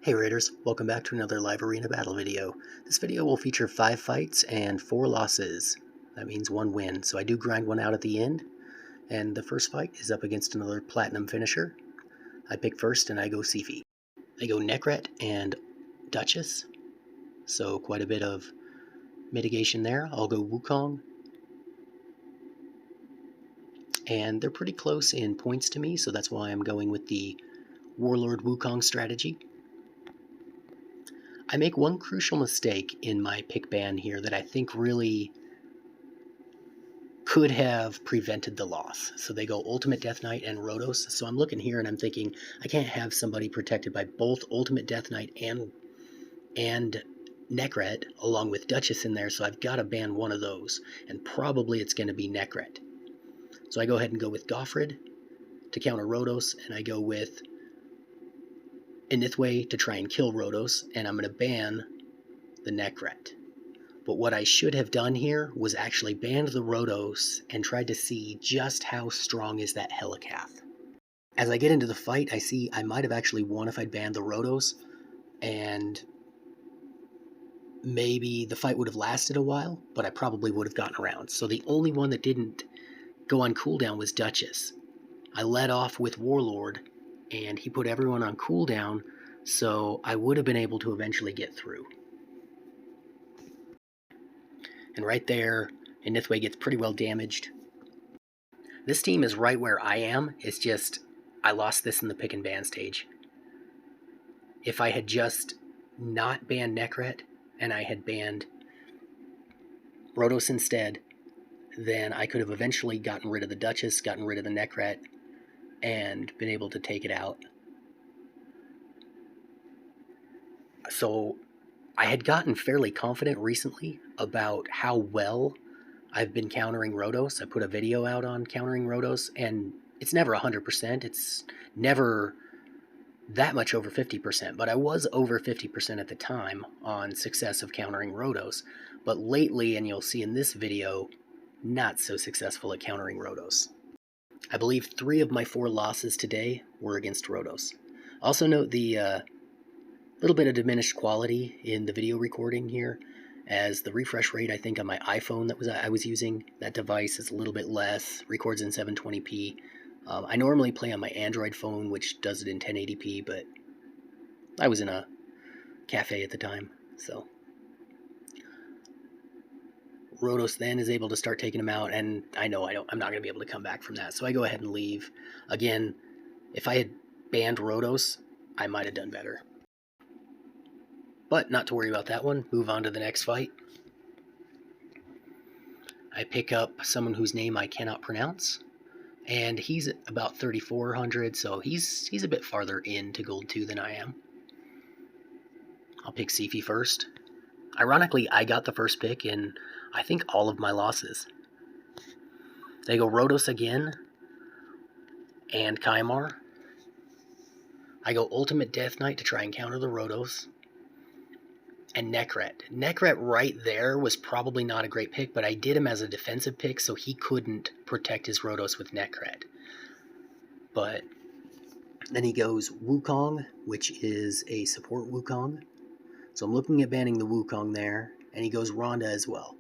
Hey Raiders, welcome back to another live arena battle video. This video will feature 5 fights and 4 losses. That means 1 win, so I do grind one out at the end. And the first fight is up against another platinum finisher. I pick first and I go Sifi. I go Nekret and Duchess, so quite a bit of mitigation there. I'll go Wukong. And they're pretty close in points to me, so that's why I'm going with the Warlord Wukong strategy. I make one crucial mistake in my pick ban here that I think really could have prevented the loss. So they go Ultimate Death Knight and Rotos. So I'm looking here and I'm thinking, I can't have somebody protected by both Ultimate Death Knight and Nekret, along with Duchess in there, so I've got to ban one of those. And probably it's going to be Nekret. So I go ahead and go with Goffred to counter Rotos, and I go with Inithwe to try and kill Rotos, and I'm going to ban the Nekret. But what I should have done here was actually banned the Rotos and tried to see just how strong is that Helicath. As I get into the fight, I see I might have actually won if I'd banned the Rotos, and maybe the fight would have lasted a while, but I probably would have gotten around. So the only one that didn't go on cooldown was Duchess. I led off with Warlord, and he put everyone on cooldown, so I would have been able to eventually get through. And right there, Inithwe gets pretty well damaged. This team is right where I am, it's just I lost this in the pick and ban stage. If I had just not banned Nekret, and I had banned Rotos instead, then I could have eventually gotten rid of the Duchess, gotten rid of the Nekret, and been able to take it out. So I had gotten fairly confident recently about how well I've been countering Rotos. I put a video out on countering Rotos, and it's never 100%. It's never that much over 50%, but I was over 50% at the time on success of countering Rotos. But lately, and you'll see in this video, not so successful at countering Rotos. I believe 3 of my 4 losses today were against Rotos. Also note the little bit of diminished quality in the video recording here, as the refresh rate I think on my iPhone that I was using, that device is a little bit less, records in 720p. I normally play on my Android phone, which does it in 1080p, but I was in a cafe at the time, so. Rotos then is able to start taking him out, and I know I'm not going to be able to come back from that, so I go ahead and leave. Again, if I had banned Rotos, I might have done better. But not to worry about that one, move on to the next fight. I pick up someone whose name I cannot pronounce, and he's about 3,400, so he's a bit farther into Gold 2 than I am. I'll pick Sifi first. Ironically, I got the first pick in, I think, all of my losses. They go Rotos again, and Kymar. I go Ultimate Death Knight to try and counter the Rotos, and Nekret. Nekret right there was probably not a great pick, but I did him as a defensive pick, so he couldn't protect his Rotos with Nekret. But then he goes Wukong, which is a support Wukong. So I'm looking at banning the Wukong there, and he goes Rhonda as well.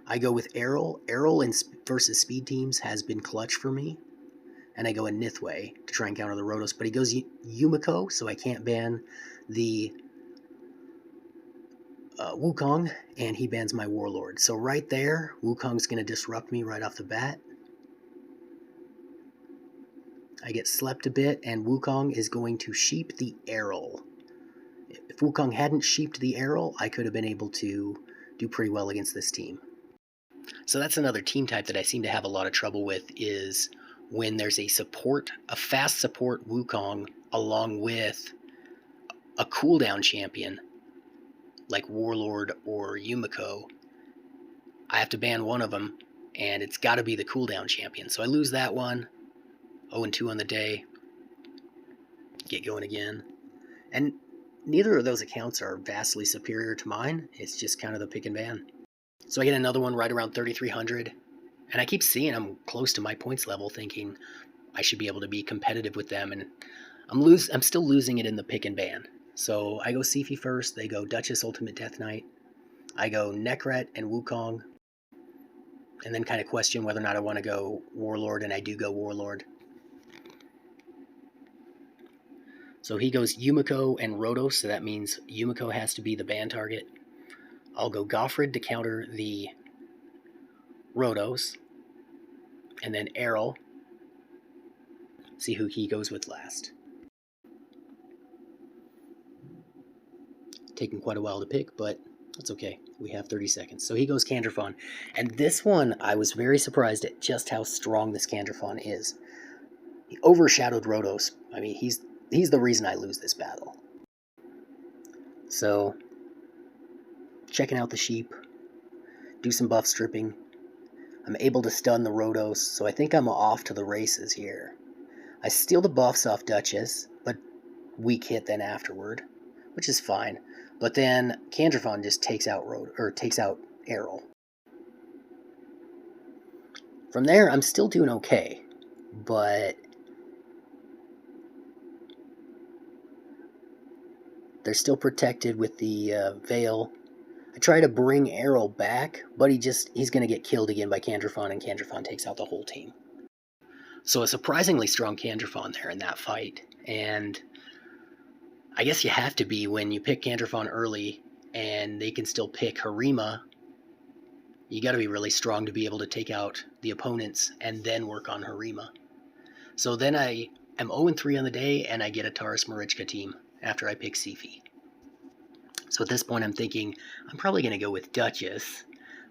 I go with Errol. Errol in versus speed teams has been clutch for me, and I go Inithwe to try and counter the Rotos, but he goes Yumiko, so I can't ban the Wukong, and he bans my Warlord. So right there, Wukong's going to disrupt me right off the bat. I get slept a bit, and Wukong is going to sheep the Errol. If Wukong hadn't sheeped the Errol, I could have been able to do pretty well against this team. So that's another team type that I seem to have a lot of trouble with, is when there's a fast support Wukong along with a cooldown champion like Warlord or Yumiko. I have to ban one of them, and it's got to be the cooldown champion. So I lose that one. 0-2 on the day. Get going again. And neither of those accounts are vastly superior to mine. It's just kind of the pick and ban. So I get another one right around 3,300. And I keep seeing I'm close to my points level, thinking I should be able to be competitive with them. And I'm still losing it in the pick and ban. So I go Sifi first, they go Duchess Ultimate Death Knight. I go Nekret and Wukong, and then kind of question whether or not I want to go Warlord, and I do go Warlord. So he goes Yumiko and Rotos, so that means Yumiko has to be the ban target. I'll go Goffred to counter the Rotos, and then Errol. See who he goes with last. Taking quite a while to pick, but that's okay. We have 30 seconds. So he goes Candrafon. And this one, I was very surprised at just how strong this Candrafon is. He overshadowed Rotos. I mean, he's the reason I lose this battle. So, checking out the sheep, do some buff stripping. I'm able to stun the Rotos, so I think I'm off to the races here. I steal the buffs off Duchess, but weak hit then afterward, which is fine. But then Candrafon just takes out Errol. From there, I'm still doing okay, but they're still protected with the Veil. I try to bring Errol back, but he's going to get killed again by Candrafon, and Candrafon takes out the whole team. So a surprisingly strong Candrafon there in that fight, and I guess you have to be when you pick Candrafon early and they can still pick Harima. You got to be really strong to be able to take out the opponents and then work on Harima. So then I am 0-3 on the day, and I get a Taras-Marichka team after I pick Sifi. So at this point I'm thinking I'm probably going to go with Duchess,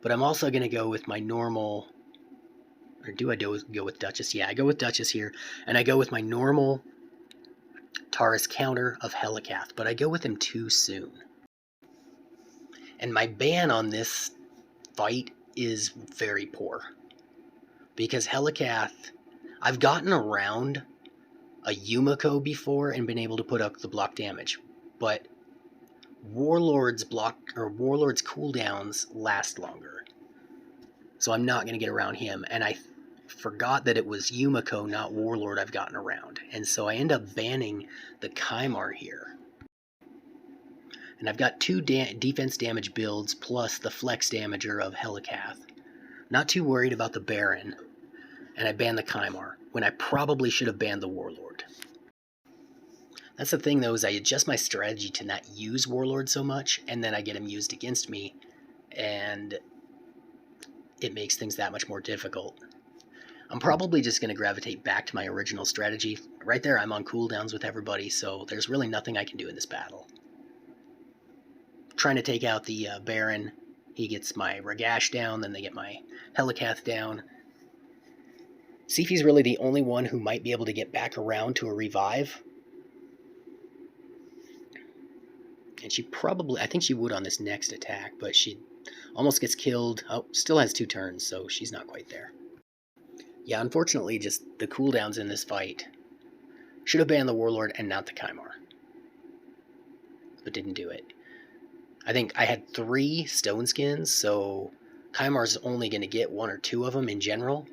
but I'm also going to go with my normal... Or do I go with Duchess? Yeah, I go with Duchess here, and I go with my normal Taras counter of Helikath, but I go with him too soon. And my ban on this fight is very poor, because Helikath, I've gotten around a Yumiko before and been able to put up the block damage, but Warlord's cooldowns last longer. So I'm not going to get around him, and I forgot that it was Yumiko, not Warlord, I've gotten around. And so I end up banning the Kymar here. And I've got 2 defense damage builds plus the flex damager of Helikath. Not too worried about the Baron, and I ban the Kymar, when I probably should have banned the Warlord. That's the thing, though, is I adjust my strategy to not use Warlord so much, and then I get him used against me, and it makes things that much more difficult. I'm probably just going to gravitate back to my original strategy. Right there, I'm on cooldowns with everybody, so there's really nothing I can do in this battle. Trying to take out the Baron. He gets my Ragash down, then they get my Helikath down. Sifi's really the only one who might be able to get back around to a revive. And she probably, I think she would on this next attack, but she almost gets killed. Oh, still has 2 turns, so she's not quite there. Yeah, unfortunately, just the cooldowns in this fight. Should have banned the Warlord and not the Kymar, but didn't do it. I think I had 3 Stone Skins, so Kymar's only going to get 1 or 2 of them in general,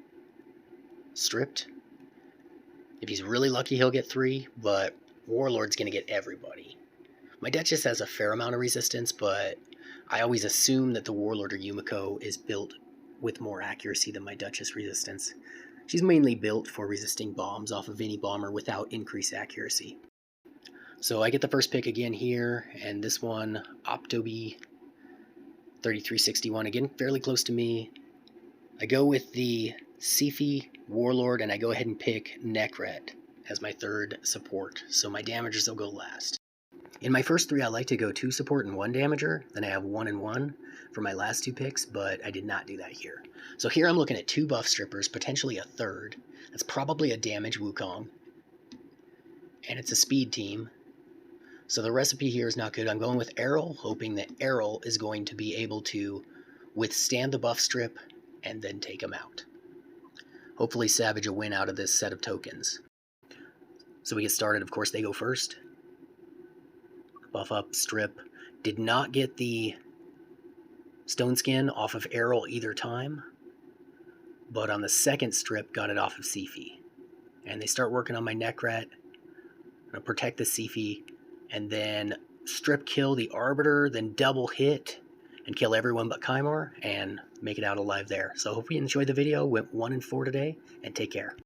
stripped. If he's really lucky, he'll get 3, but Warlord's going to get everybody. My Duchess has a fair amount of resistance, but I always assume that the Warlord or Yumiko is built with more accuracy than my Duchess resistance. She's mainly built for resisting bombs off of any bomber without increased accuracy. So I get the first pick again here, and this one, Optobi 3361, again, fairly close to me. I go with the Sifi Warlord, and I go ahead and pick Nekret as my 3rd support, so my damagers will go last. In my first 3, I like to go 2 support and 1 damager, then I have 1 and 1 for my last 2 picks, but I did not do that here. So here I'm looking at 2 buff strippers, potentially a 3rd. That's probably a damage Wukong, and it's a speed team. So the recipe here is not good. I'm going with Errol, hoping that Errol is going to be able to withstand the buff strip and then take him out. Hopefully salvage a win out of this set of tokens. So we get started. Of course, they go first. Buff up, strip. Did not get the Stone Skin off of Errol either time, but on the second strip got it off of Sifi. And they start working on my Nekret. I'm going to protect the Sifi, and then strip kill the Arbiter, then double hit and kill everyone but Kymar and make it out alive there. So hope you enjoyed the video. Went 1 and 4 today, and take care.